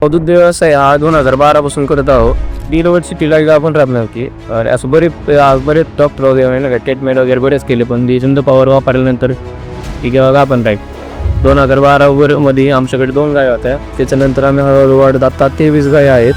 दूध व्यवसाय हा 2012 पासून करत आहोत. दीड वर्षी तिला आपण राबणार की असं बरेच डॉक्टर वगैरे ट्रीटमेंट वगैरे बरेच केले, पण जिंद पॉवर वापरल्यानंतर ती केव्हा आपण राहील. 2012 मध्ये आमच्याकडे 2 गाय होत्या. त्याच्यानंतर आम्ही हळूहळू वाढत आता 23 गाय आहेत.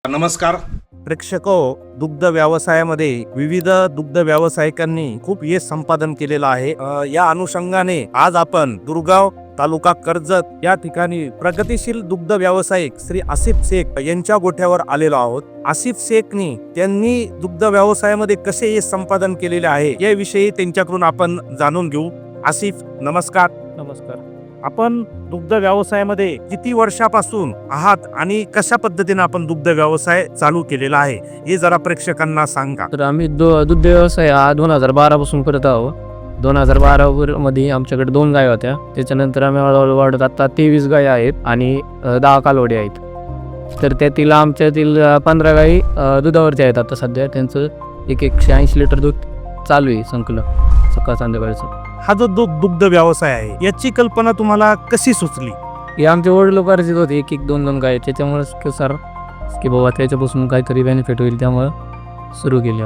नमस्कार प्रेक्षको, दुग्ध व्यवसायामध्ये विविध दुग्ध व्यावसायिकांनी खूप यश संपादन केलेलं आहे. या अनुषंगाने आज आपण दुर्गाव तालुका कर्जत या ठिकाणी प्रगतिशील दुग्ध व्यावसायिक श्री आसिफ शेख यांच्या गोठ्यावर आलेलो आहोत. आसिफ शेखनी त्यांनी दुग्ध व्यवसायामध्ये कसे यश संपादन केलेले आहे याविषयी त्यांच्याकडून आपण जाणून घेऊ. आसिफ, नमस्कार. नमस्कार. आपण दुग्ध व्यवसायामध्ये किती वर्षापासून आहात आणि कशा पद्धतीने आपण दुग्ध व्यवसाय चालू केलेला आहे हे जरा प्रेक्षकांना सांगा. तर आम्ही दुग्ध व्यवसाय हा 2012 पासून करत आहोत. 2012 मध्ये आमच्याकडे 2 गाय होत्या. त्याच्यानंतर आम्ही हळूहळू वाढत आता 23 गाय आहेत आणि 10 कालवडी आहेत. तर त्यातील आमच्यातील 15 गायी दुधावरच्या आहेत. आता सध्या त्यांचं 180 लिटर दूध चालू आहे संकलन सकाळ संध्याकाळचं. हा जो दुग्ध व्यवसाय आहे याची कल्पना तुम्हाला कशी सुचली? हे आमचे वडील लोक अर्जित होते, एक 1-2 गाय. त्याच्यामुळे सर की बाबा त्याच्यापासून काहीतरी बेनिफिट होईल, त्यामुळं सुरू केली.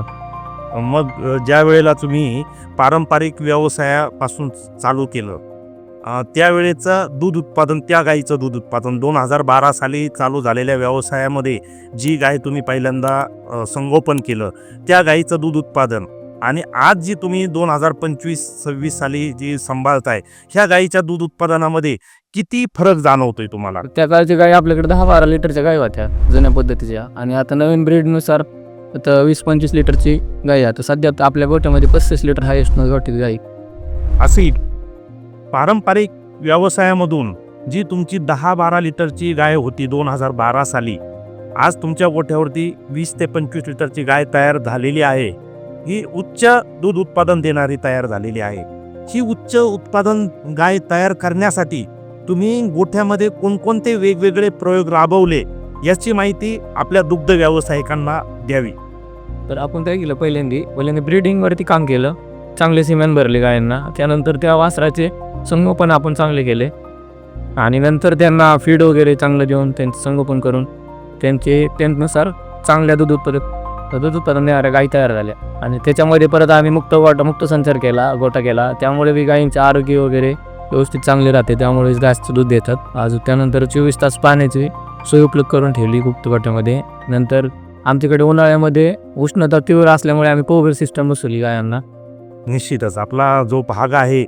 मग ज्या वेळेला तुम्ही पारंपरिक व्यवसायापासून चालू केलं त्यावेळेचं दूध उत्पादन, त्या गायीचं दूध उत्पादन 2012 साली चालू झालेल्या व्यवसायामध्ये जी गाय तुम्ही पहिल्यांदा संगोपन केलं त्या गायीचं दूध उत्पादन आणि आज जी तुम्ही 2025-26 साली जी सांभाळताय ह्या गायीच्या दूध उत्पादनामध्ये किती फरक जाणवतोय तुम्हाला? त्या काळच्या गाय आपल्याकडे 10-12 लिटरच्या गाय होत्या जुन्या पद्धतीच्या, आणि आता नवीन ब्रीडनुसार आता 20-25 लिटरची गाय आहे. आता सध्या आपल्या गोठ्यामध्ये 35 लिटर हायेस्ट गोठ्याची गाय असेल. पारंपरिक व्यवसायामधून जी तुमची 10-12 लिटरची गाय होती 2012 साली, आज तुमच्या गोठ्यावरती 20 ते 25 लिटरची गाय तयार झालेली आहे. ही उच्च दूध उत्पादन देणारी तयार झालेली आहे. ही उच्च उत्पादन गाय तयार करण्यासाठी तुम्ही गोठ्यामध्ये कोणकोणते वेगवेगळे प्रयोग राबवले याची माहिती आपल्या दुग्ध व्यावसायिकांना द्यावी. तर आपण काय केलं, पहिल्यांदा ब्रीडिंगवरती काम केलं. चांगले सिमेंट भरले गायांना. त्यानंतर त्या वासराचे संगोपन आपण चांगले केले आणि नंतर त्यांना फीड वगैरे चांगलं देऊन त्यांचं संगोपन करून त्यानुसार चांगल्या दूध उत्पादन देणाऱ्या गायी तयार झाल्या. आणि त्याच्यामध्ये परत आम्ही मुक्त संचार केला, गोठा केला. त्यामुळे बी गायींचे आरोग्य वगैरे व्यवस्थित चांगले राहते. त्यामुळे जास्त दूध देतात. अजून त्यानंतर 24 तास पाण्याची सोय उपलब्ध करून ठेवली गुप्त गोठ्यामध्ये. नंतर आमच्याकडे उन्हाळ्यामध्ये उष्णता तीव्र असल्यामुळे आम्ही पोवर सिस्टम बसवली गायांना. निश्चितच आपला जो भाग आहे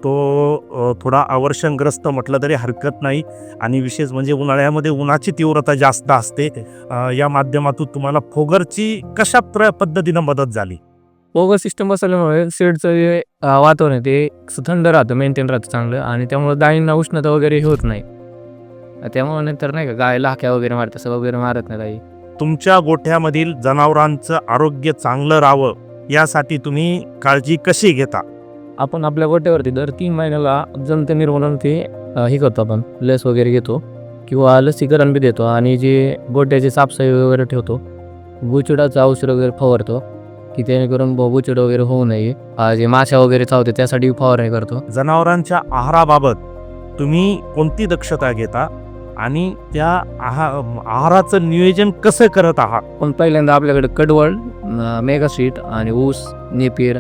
तो थोडा अवर्षणग्रस्त म्हटलं तरी हरकत नाही, आणि विशेष म्हणजे उन्हाळ्यामध्ये उन्हाची तीव्रता जास्त असते. या माध्यमातून तुम्हाला फोगरची कशा पद्धतीनं मदत झाली? पोवर सिस्टम बसवल्यामुळे शेडचं जे वातावरण आहे ते थंड राहतं, मेंटेन राहतं चांगलं, आणि त्यामुळे गायींना उष्णता वगैरे होत नाही. त्यामुळे नंतर नाही का गाय लाख्या वगैरे मारत, असं वगैरे मारत नाही गाई. तुमच्या गोठ्यामधील जनावरांचं आरोग्य चांगलं राहावं यासाठी तुम्ही काळजी कशी घेता? आपण आपल्या गोठ्यावरती दर 3 महिन्याला जंत निर्मूलन ते हे करतो. आपण लस वगैरे घेतो किंवा लसीकरण बी देतो, आणि जे गोठ्याची साफसफाई वगैरे ठेवतो. बुचडाचं औषध वगैरे फवारतो की जेणेकरून बुचड वगैरे होऊ नये. जे माशा वगैरे चावते त्यासाठी फवारणी करतो. जनावरांच्या आहाराबाबत तुम्ही कोणती दक्षता घेता आणि त्या आहाराचं नियोजन कसं करत आहात? पण पहिल्यांदा आपल्याकडे कडवळ, मेगा सीट आणि ऊस, नेपियर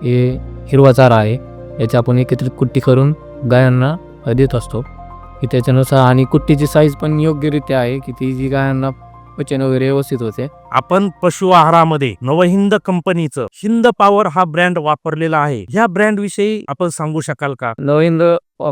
हे हिरवा चारा आहे. याची आपण एकत्रित कुट्टी करून गायांना देत असतो की त्याच्यानुसार, आणि कुट्टीची साईज पण योग्यरित्या आहे की ती जी गायांना पचन वगैरे व्यवस्थित होते. आपण पशु आहारामध्ये नवहिंद कंपनीचं हिंद पॉवर हा ब्रँड वापरलेला आहे. ह्या ब्रँड विषयी आपण सांगू शकाल का? नवहिंद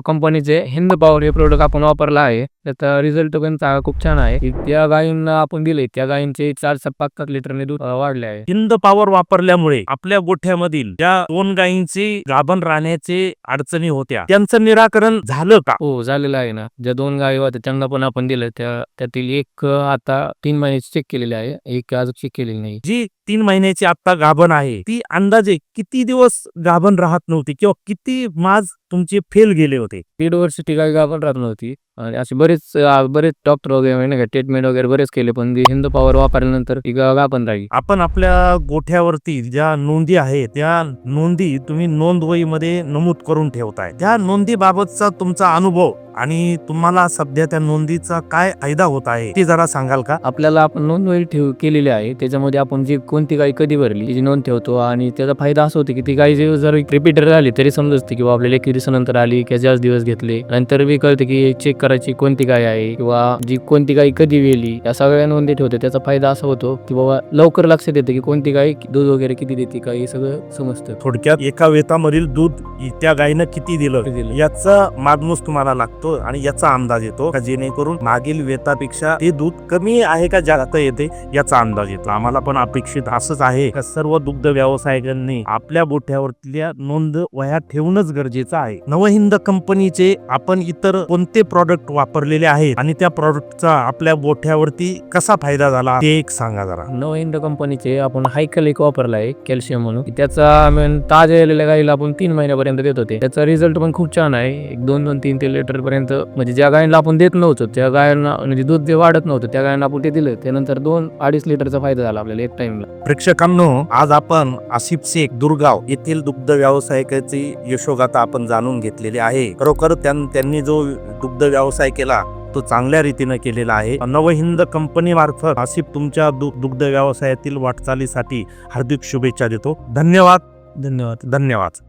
कंपनीचे हिंद पॉवर हे प्रोडक्ट आपण वापरला आहे. त्याचा रिझल्ट पण खूप छान आहे. त्या गायींना आपण दिले, त्या गायींचे 4-5 लिटरने दूध वाढले आहे. हिंद पॉवर वापरल्यामुळे आपल्या गोठ्यामधील ज्या 2 गायींची गाभण राहण्याचे अडचणी होत्या त्यांचं निराकरण झालं का? हो, झालेलं आहे ना. ज्या 2 गायी होत्या त्यांना पण आपण दिलं. त्यातील एक आता 3 महिन्याची चेक केलेली आहे, एक अजून चेक केलेली नाही. जी 3 महिन्याची आता गाभण आहे, ती अंदाजे किती दिवस गाभण राहत नव्हती किंवा किती माज तुमचे फेल गेले होते? 1.5 वर्ष ती गाय गाभण राहत नव्हती आणि असे बरेच डॉक्टर वगैरे नाही का ट्रीटमेंट वगैरे बरेच केले, पण ती हिंद पॉवर वापरल्यानंतर ती गाभण राहिली. आपण आपल्या गोठ्यावरती ज्या नोंदी आहेत त्या नोंदी तुम्ही नोंदवहीमध्ये नमूद करून ठेवताय. त्या नोंदीबाबतचा तुमचा अनुभव आणि तुम्हाला सध्या त्या नोंदीचा काय फायदा होत आहे ते जरा सांगाल का? आपल्याला आपण नोंदवही केलेली आहे, त्याच्यामध्ये आपण जी कोणती गाय कधी भरली त्याची नोंद ठेवतो आणि त्याचा फायदा असा होतो की ती गाय जर रिपीटर आली तरी समजते की आपल्याला 1 दिवसानंतर आली किंवा जास्त दिवस घेतले, नंतर बी कळते की चेक करायची कोणती गाय आहे किंवा जी कोणती गाय कधी वेली, या सगळ्या नोंदी ठेवते. त्याचा फायदा असा होतो की बाबा लवकर लक्षात येते की कोणती गाय दूध वगैरे किती देते का, हे सगळं समजतं. थोडक्यात एका वेतामधील दूध त्या गायीनं किती दिलं याचा मागणूस तुम्हाला लागतो आणि याचा अंदाज येतो का, जेणेकरून मागील वेतापेक्षा ते दूध कमी आहे का जास्त येते याचा अंदाज येतो. आम्हाला पण अपेक्षित असंच आहे का सर्व दुग्ध व्यावसायिकांनी आपल्या गोठ्यावरल्या नोंद वह्या ठेवणंच गरजेचं आहे. नवहिंद कंपनीचे आपण इतर कोणते प्रॉडक्ट वापरलेले आहेत आणि त्या प्रॉडक्टचा आपल्या गोठ्यावरती कसा फायदा झाला ते एक सांगा जरा. नवहिंद कंपनीचे आपण हायकल एक वापरला आहे कॅल्शियम म्हणून, त्याचा ताज्या आलेल्या गाईला आपण 3 महिन्यापर्यंत देत होते. त्याचा रिझल्ट पण खूप छान आहे. 2-3 लिटर पर्यंत, म्हणजे ज्या गायीला आपण देत नव्हतो त्या गायांना, म्हणजे दूध जे वाढत नव्हतं त्या गायांना आपण ते दिलं, त्यानंतर 2-2.5 लिटरचा फायदा झाला आपल्याला एक टाइमला. प्रेक्षकांनो, आज आपण आसिफ शेख दुर्गाव येथील दुग्ध व्यावसायिकाची यशोगाथा आपण जाणून घेतलेली आहे. खरोखर त्यांनी जो दुग्ध व्यवसाय केला तो चांगल्या रीतीने केलेला आहे. नवहिंद कंपनी मार्फत आसिफ तुमच्या दुग्ध व्यवसायातील वाटचालीसाठी हार्दिक शुभेच्छा देतो. धन्यवाद. धन्यवाद. धन्यवाद.